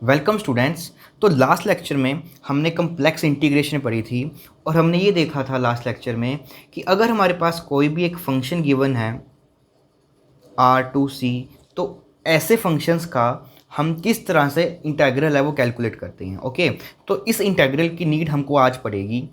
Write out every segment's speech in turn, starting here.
Welcome students. तो last lecture में हमने कम्प्लेक्स इंटीग्रेशन पढ़ी थी और हमने ये देखा था लास्ट लेक्चर में कि अगर हमारे पास कोई भी एक फंक्शन गिवन है R2C, तो ऐसे फंक्शंस का हम किस तरह से इंटीग्रल है वो कैलकुलेट करते हैं। ओके, तो इस इंटीग्रल की नीड हमको आज पड़ेगी।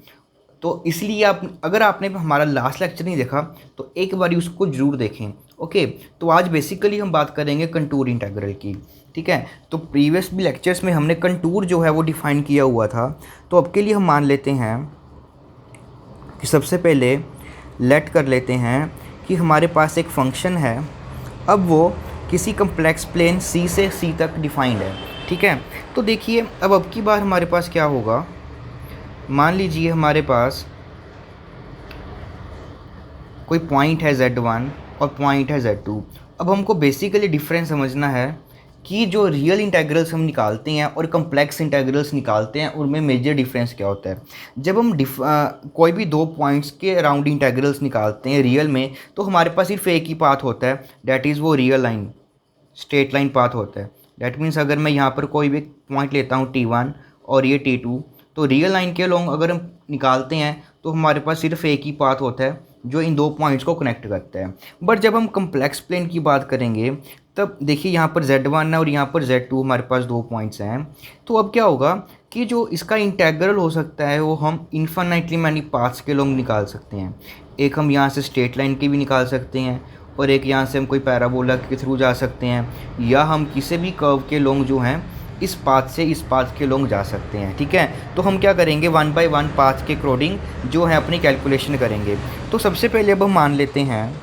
तो इसलिए आप अगर आपने हमारा लास्ट लेक्चर नहीं देखा तो एक बार उसको ज़रूर देखें। ओके, तो आज बेसिकली हम बात करेंगे कंटूर इंटीग्रल की। ठीक है, तो प्रीवियस भी लेक्चर्स में हमने कंटूर जो है वो डिफ़ाइन किया हुआ था। तो अब के लिए हम मान लेते हैं कि सबसे पहले लेट कर लेते हैं कि हमारे पास एक फंक्शन है। अब वो किसी कम्प्लेक्स प्लेन सी से सी तक डिफाइंड है। ठीक है, तो देखिए अब की बार हमारे पास क्या होगा। मान लीजिए हमारे पास कोई पॉइंट है Z1 और पॉइंट है Z2। अब हमको बेसिकली डिफरेंस समझना है कि जो रियल इंटीग्रल्स हम निकालते हैं और कम्प्लेक्स इंटीग्रल्स निकालते हैं उनमें मेजर डिफरेंस क्या होता है। जब हम कोई भी दो पॉइंट्स के अराउंड इंटीग्रल्स निकालते हैं रियल में, तो हमारे पास सिर्फ एक ही पाथ होता है, डैट इज़ वो real line, straight line path होता है। डैट मीन्स अगर मैं यहाँ पर कोई भी पॉइंट लेता हूँ T1 और ये T2, तो रियल लाइन के लॉन्ग अगर हम निकालते हैं तो हमारे पास सिर्फ एक ही पाथ होता है जो इन दो पॉइंट्स को कनेक्ट करता है। बट जब हम कम्प्लेक्स प्लेन की बात करेंगे तब देखिए यहाँ पर Z1 है और यहाँ पर Z2, हमारे पास दो पॉइंट्स हैं। तो अब क्या होगा कि जो इसका इंटीग्रल हो सकता है वो हम इन्फिनिटली मैनी पाथ्स के लॉन्ग निकाल सकते हैं। एक हम यहाँ से स्ट्रेट लाइन की भी निकाल सकते हैं और एक यहाँ से हम कोई पैराबोला के थ्रू जा सकते हैं, या हम किसी भी कर्व के लॉन्ग जो हैं इस पाथ से इस पाथ के लॉन्ग जा सकते हैं। ठीक है, तो हम क्या करेंगे, वन बाय वन पाथ के अकॉर्डिंग जो है अपनी कैलकुलेशन करेंगे। तो सबसे पहले अब हम मान लेते हैं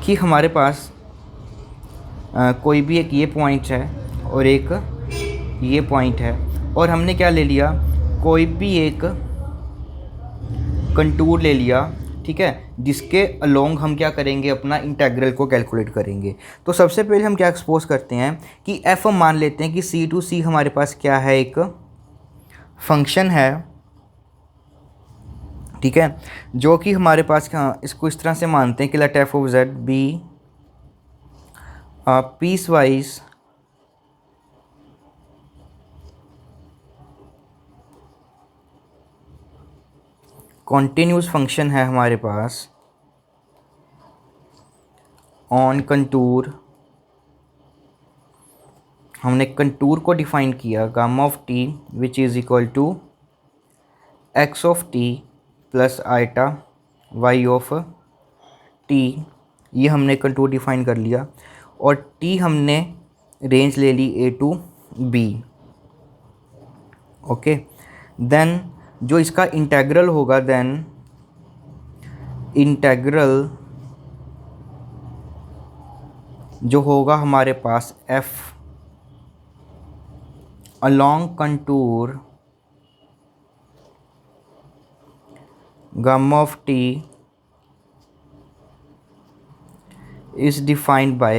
कि हमारे पास कोई भी एक ये पॉइंट है और एक ये पॉइंट है, और हमने क्या ले लिया, कोई भी एक कंटूर ले लिया। ठीक है, जिसके अलोंग हम क्या करेंगे, अपना इंटीग्रल को कैलकुलेट करेंगे। तो सबसे पहले हम क्या एक्सपोज करते हैं कि एफ हम मान लेते हैं कि सी टू सी हमारे पास क्या है, एक फंक्शन है। ठीक है, जो कि हमारे पास इसको इस तरह से मानते हैं कि let f of z be piecewise continuous function है हमारे पास ऑन कंटूर। हमने कंटूर को डिफाइन किया gamma of t which is equal to x of t plus iota y of t. ये हमने कंटूर डिफाइन कर लिया और टी हमने रेंज ले ली ए टू बी। ओके, देन जो इसका इंटीग्रल होगा, देन इंटीग्रल जो होगा हमारे पास F along contour gamma of t is defined by।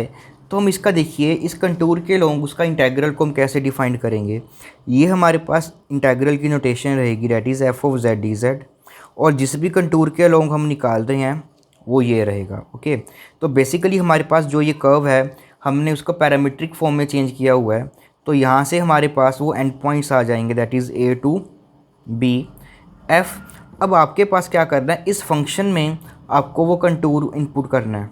तो हम इसका देखिए इस कंटूर के लॉन्ग उसका इंटीग्रल को हम कैसे डिफाइन करेंगे। ये हमारे पास इंटीग्रल की नोटेशन रहेगी, that is F of Z D Z, और जिस भी कंटूर के लॉन्ग हम निकाल रहे हैं वो ये रहेगा। ओके, तो बेसिकली हमारे पास जो ये कर्व है हमने उसको पैरामीट्रिक फॉर्म में चेंज किया हुआ है। तो यहाँ से हमारे पास वो एंड पॉइंट्स आ जाएंगे, that is a to b f. अब आपके पास क्या करना है, इस फंक्शन में आपको वो कंटूर इनपुट करना है।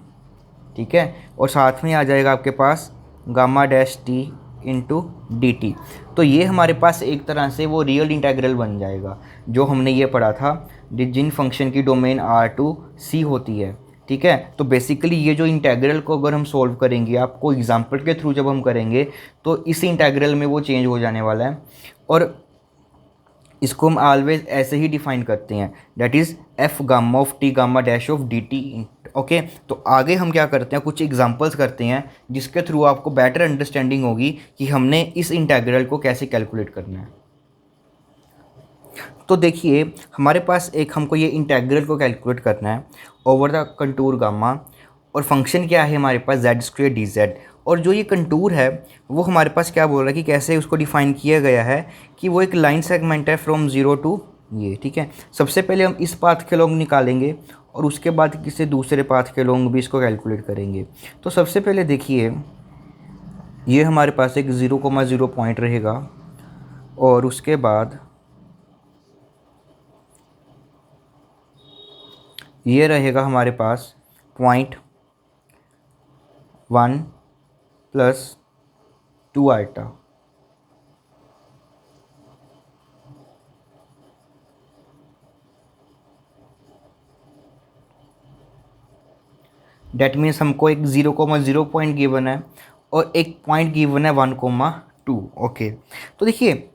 ठीक है, और साथ में आ जाएगा आपके पास gamma dash T into D T. तो ये हमारे पास एक तरह से वो रियल इंटीग्रल बन जाएगा जो हमने ये पढ़ा था, जिन फंक्शन की डोमेन R2C होती है। ठीक है, तो बेसिकली ये जो इंटीग्रल को अगर हम सॉल्व करेंगे, आपको एग्जांपल के थ्रू जब हम करेंगे तो इस इंटीग्रल में वो चेंज हो जाने वाला है, और इसको हम ऑलवेज ऐसे ही डिफाइन करते हैं, that is F gamma of T gamma dash of D T. Okay, तो आगे हम क्या करते हैं, कुछ एग्जांपल्स करते हैं जिसके थ्रू आपको बेटर अंडरस्टैंडिंग होगी कि हमने इस इंटीग्रल को कैसे कैलकुलेट करना है। तो देखिए हमारे पास एक हमको ये इंटीग्रल को कैलकुलेट करना है ओवर द कंटूर गामा, और फंक्शन क्या है हमारे पास जेड स्क्वेयर डी जेड, और जो ये कंटूर है वो हमारे पास क्या बोल रहा है कि कैसे उसको डिफाइन किया गया है कि वो एक लाइन सेगमेंट है फ्रॉम ज़ीरो टू ये। ठीक है, सबसे पहले हम इस पाथ के लॉन्ग निकालेंगे और उसके बाद किसी दूसरे पाथ के लॉन्ग भी इसको कैलकुलेट करेंगे। तो सबसे पहले देखिए ये हमारे पास एक 0,0 पॉइंट रहेगा और उसके बाद ये रहेगा हमारे पास point 1 plus 2 iota. That means हमको एक 0,0 पॉइंट गिवन है और एक पॉइंट गिवन है 1,2। ओके, तो देखिए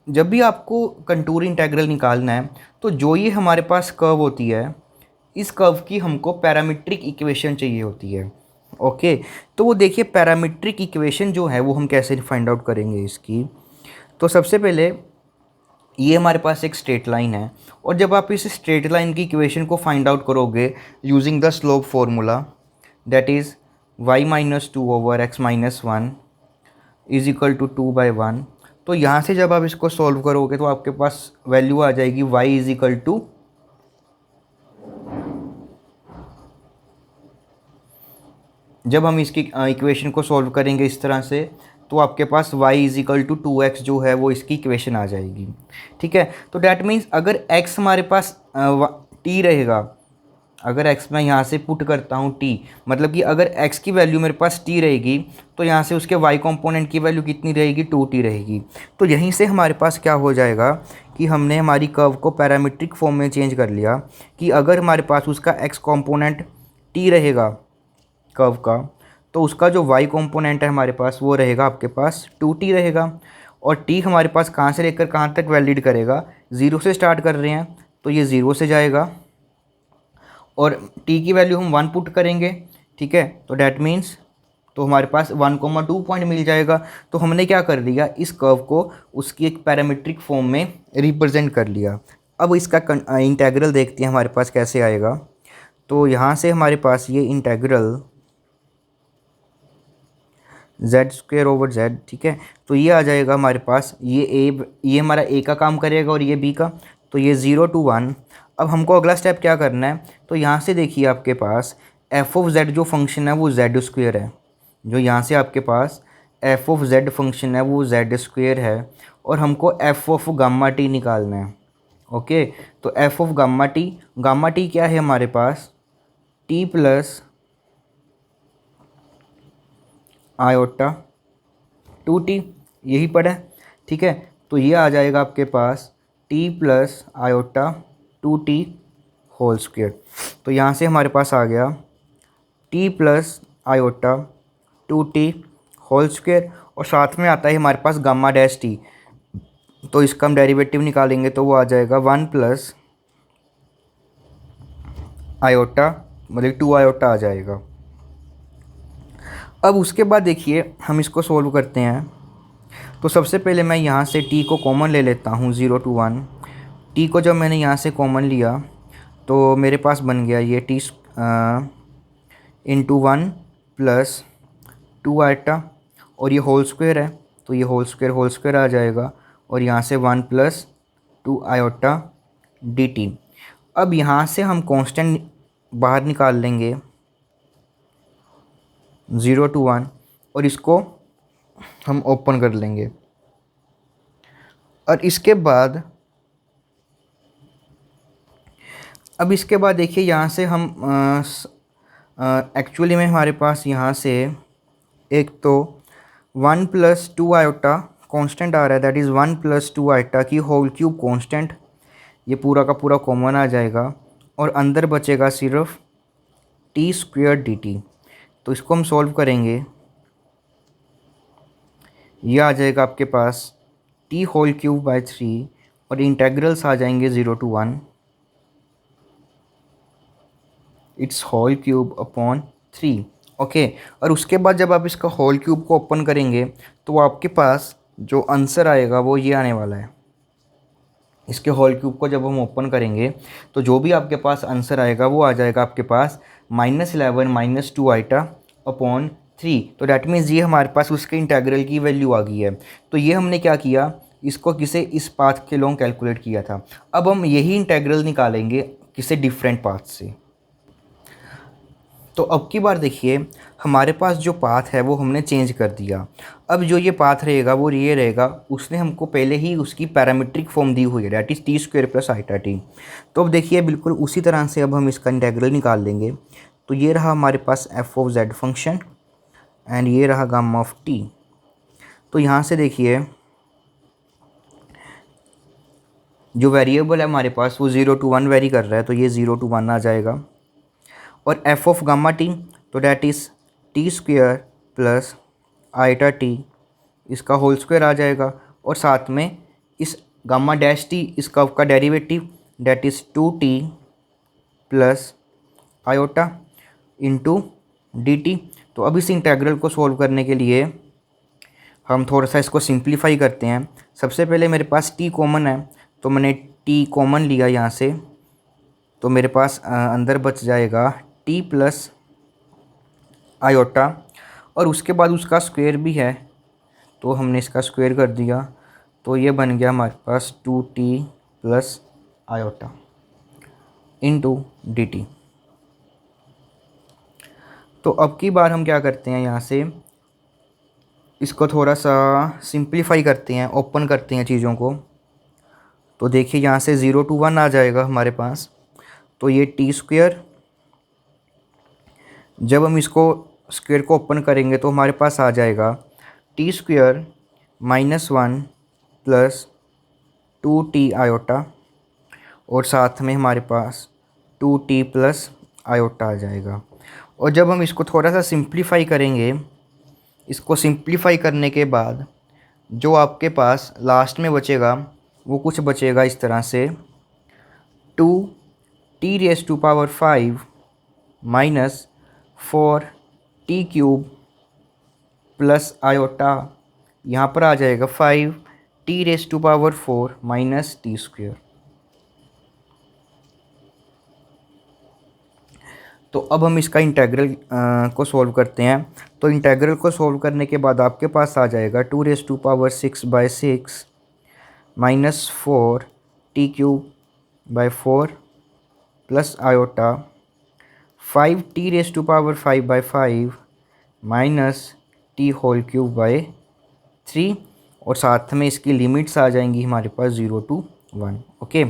जब भी आपको कंटूर इंटेग्रल निकालना है तो जो ये हमारे पास कर्व होती है, इस कर्व की हमको पैरामीट्रिक इक्वेशन चाहिए होती है। ओके, तो वो देखिए पैरामीट्रिक इक्वेशन जो है वो हम कैसे फाइंड आउट करेंगे इसकी। तो सबसे पहले ये हमारे पास एक स्ट्रेट लाइन है और जब आप इस स्ट्रेट लाइन की इक्वेशन को फाइंड आउट करोगे using the slope formula, that is y-2/x-1 is equal to 2/1। तो यहाँ से जब आप इसको सॉल्व करोगे तो आपके पास वैल्यू आ जाएगी y इज इक्वल टू, जब हम इसकी इक्वेशन को सॉल्व करेंगे इस तरह से तो आपके पास y is equal to 2x जो है वो इसकी इक्वेशन आ जाएगी। ठीक है, तो डैट मीन्स अगर x हमारे पास t रहेगा, अगर x मैं यहाँ से पुट करता हूँ t, मतलब कि अगर x की वैल्यू मेरे पास t रहेगी तो यहाँ से उसके y कंपोनेंट की वैल्यू कितनी रहेगी, 2t रहेगी। तो यहीं से हमारे पास क्या हो जाएगा कि हमने हमारी कर्व को पैरामीट्रिक फॉर्म में चेंज कर लिया कि अगर हमारे पास उसका x कंपोनेंट t रहेगा कर्व का, तो उसका जो y कंपोनेंट है हमारे पास वो रहेगा आपके पास 2t रहेगा। और t हमारे पास कहाँ से लेकर कहाँ तक वैलिड करेगा, 0 से स्टार्ट कर रहे हैं तो ये 0 से जाएगा और t की वैल्यू हम 1 पुट करेंगे। ठीक है, तो डैट मीन्स तो हमारे पास 1,2 पॉइंट मिल जाएगा। तो हमने क्या कर लिया, इस कर्व को उसकी एक पैरामीट्रिक फॉर्म में रिप्रेजेंट कर लिया। अब इसका इंटेग्रल देखते हैं हमारे पास कैसे आएगा। तो यहाँ से हमारे पास ये इंटेग्रल z²/z, ठीक है, तो ये आ जाएगा हमारे पास, ये हमारा a का काम करेगा और ये b का, तो ये 0 to 1। अब हमको अगला स्टेप क्या करना है, तो यहाँ से देखिए आपके पास f(z) जो फंक्शन है वो z² है, जो यहाँ से आपके पास f(z) फंक्शन है वो z² है और हमको f(γ_t) निकालना है। ओके, तो f(γ_t) क्या है हमारे पास, t प्लस आयोटा 2t, यही पड़ा है। ठीक है, तो ये आ जाएगा आपके पास t plus iota 2t whole square. तो यहाँ से हमारे पास आ गया t plus iota 2t whole square और साथ में आता है हमारे पास γ't। तो इसका हम डेरिवेटिव निकालेंगे तो वो आ जाएगा 1 प्लस आयोटा, मतलब 2 आयोटा आ जाएगा। अब उसके बाद देखिए हम इसको सोल्व करते हैं। तो सबसे पहले मैं यहाँ से t को कॉमन ले लेता हूँ 0 to 1। t को जब मैंने यहाँ से कॉमन लिया तो मेरे पास बन गया ये t इंटू 1 प्लस 2 आइटा और ये होल स्क्वायर है तो ये होल स्क्वायर आ जाएगा और यहाँ से 1 प्लस 2 आयोटा dt। अब यहाँ से हम कांस्टेंट बाहर निकाल लेंगे 0 to 1 और इसको हम ओपन कर लेंगे। और इसके बाद देखिए यहाँ से हम एक्चुअली में हमारे पास यहाँ से एक तो 1 प्लस 2 आयोटा कांस्टेंट आ रहा है, दैट इज़ 1 प्लस 2 आयोटा की होल क्यूब कांस्टेंट, ये पूरा का पूरा कॉमन आ जाएगा और अंदर बचेगा सिर्फ t² dt। तो इसको हम सॉल्व करेंगे, ये आ जाएगा आपके पास t होल क्यूब बाय 3 और इंटेग्रल्स आ जाएंगे 0 to 1 it's whole cube upon 3। Okay, और उसके बाद जब आप इसका होल क्यूब को ओपन करेंगे तो आपके पास जो आंसर आएगा वो ये आने वाला है। इसके होल क्यूब को जब हम ओपन करेंगे तो जो भी आपके पास आंसर आएगा वो आ जाएगा आपके पास -11 -2 आइटा अपॉन 3। तो डैट मीन्स ये हमारे पास उसके इंटेग्रल की वैल्यू आ गई है। तो ये हमने क्या किया, इसको इस पाथ के लॉन्ग कैलकुलेट किया था। अब हम यही इंटेग्रल निकालेंगे किसी डिफरेंट पाथ से। तो अब की बार देखिए हमारे पास जो पाथ है वो हमने चेंज कर दिया। अब जो ये पाथ रहेगा वो ये रहेगा, उसने हमको पहले ही उसकी पैरामीट्रिक फॉर्म दी हुई है, that is T square plus आईटा T. तो अब देखिए बिल्कुल उसी तरह से अब हम इसका इंटेग्रल निकाल लेंगे। तो ये रहा हमारे पास F of Z function and ये रहा गामा ऑफ टी। तो यहाँ से देखिए जो वेरिएबल है हमारे पास वो 0 to 1 वेरी कर रहा है, तो ये 0 to 1 आ जाएगा। और एफ ऑफ गामा टी, तो that is T square plus आईटा T, इसका होल स्क्वायर आ जाएगा। और साथ में इस गामा डैश टी, इस कर्व का derivative that is 2t plus iota into D T. तो अब इस इंटेग्रल को सॉल्व करने के लिए हम थोड़ा सा इसको सिंप्लीफाई करते हैं। सबसे पहले मेरे पास t कॉमन है, तो मैंने t कॉमन लिया यहाँ से, तो मेरे पास अंदर बच जाएगा t प्लस आयोटा, और उसके बाद उसका स्क्वायर भी है तो हमने इसका स्क्वायर कर दिया। तो ये बन गया हमारे पास 2t plus iota into D T. तो अब की बार हम क्या करते हैं, यहाँ से इसको थोड़ा सा सिंप्लीफाई करते हैं, ओपन करते हैं चीज़ों को। तो देखिए यहाँ से 0 to 1 आ जाएगा हमारे पास। तो ये टी स्क्वायर, जब हम इसको स्क्वायर को ओपन करेंगे तो हमारे पास आ जाएगा T square -1 plus 2t iota, और साथ में हमारे पास 2t प्लस आयोटा आ जाएगा। और जब हम इसको थोड़ा सा सिंप्लीफाई करेंगे, इसको सिंप्लीफाई करने के बाद जो आपके पास लास्ट में बचेगा वो कुछ बचेगा इस तरह से, 2t⁵ minus 4t³ plus iota, यहाँ पर आ जाएगा 5t⁴ माइनस टी स्क्वायर। तो अब हम इसका इंटेग्रल को सॉल्व करते हैं। तो इंटेग्रल को सॉल्व करने के बाद आपके पास आ जाएगा 2⁶/6 minus 4t³ plus iota 5t⁵ minus t³/3, और साथ में इसकी लिमिट्स आ जाएंगी हमारे पास 0 to 1। ओके,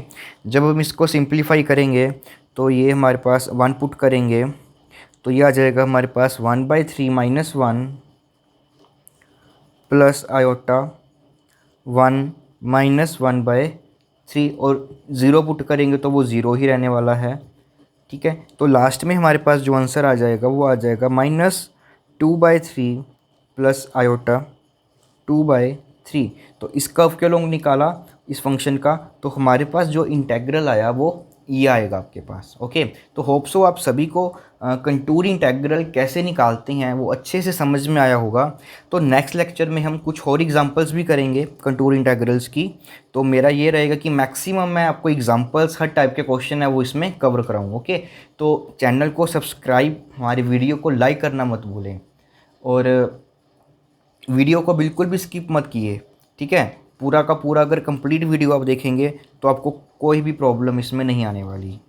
जब हम इसको सिंप्लीफाई करेंगे तो ये हमारे पास 1 पुट करेंगे, तो ये आ जाएगा हमारे पास 1/3 माइनस 1 प्लस आयोटा 1 माइनस 1/3, और 0 पुट करेंगे तो वो 0 ही रहने वाला है। ठीक है, तो लास्ट में हमारे पास जो आंसर आ जाएगा वो आ जाएगा -2/3 प्लस आयोटा 2/3। तो इस कर्व के लॉन्ग निकाला इस फंक्शन का, तो हमारे पास जो इंटेग्रल आया वो ये आएगा आपके पास। ओके, तो होप सो आप सभी को कंटूर इंटेग्रल कैसे निकालते हैं वो अच्छे से समझ में आया होगा। तो नेक्स्ट लेक्चर में हम कुछ और एग्जांपल्स भी करेंगे कंटूर इंटेग्रल्स की। तो मेरा ये रहेगा कि मैक्सिमम मैं आपको एग्जांपल्स, हर टाइप के क्वेश्चन है वो इसमें कवर कराऊँ। ओके, तो चैनल को सब्सक्राइब, हमारी वीडियो को लाइक करना मत भूलें, और वीडियो को बिल्कुल भी स्किप मत किए। ठीक है, पूरा का पूरा अगर कंप्लीट वीडियो आप देखेंगे तो आपको कोई भी प्रॉब्लम इसमें नहीं आने वाली।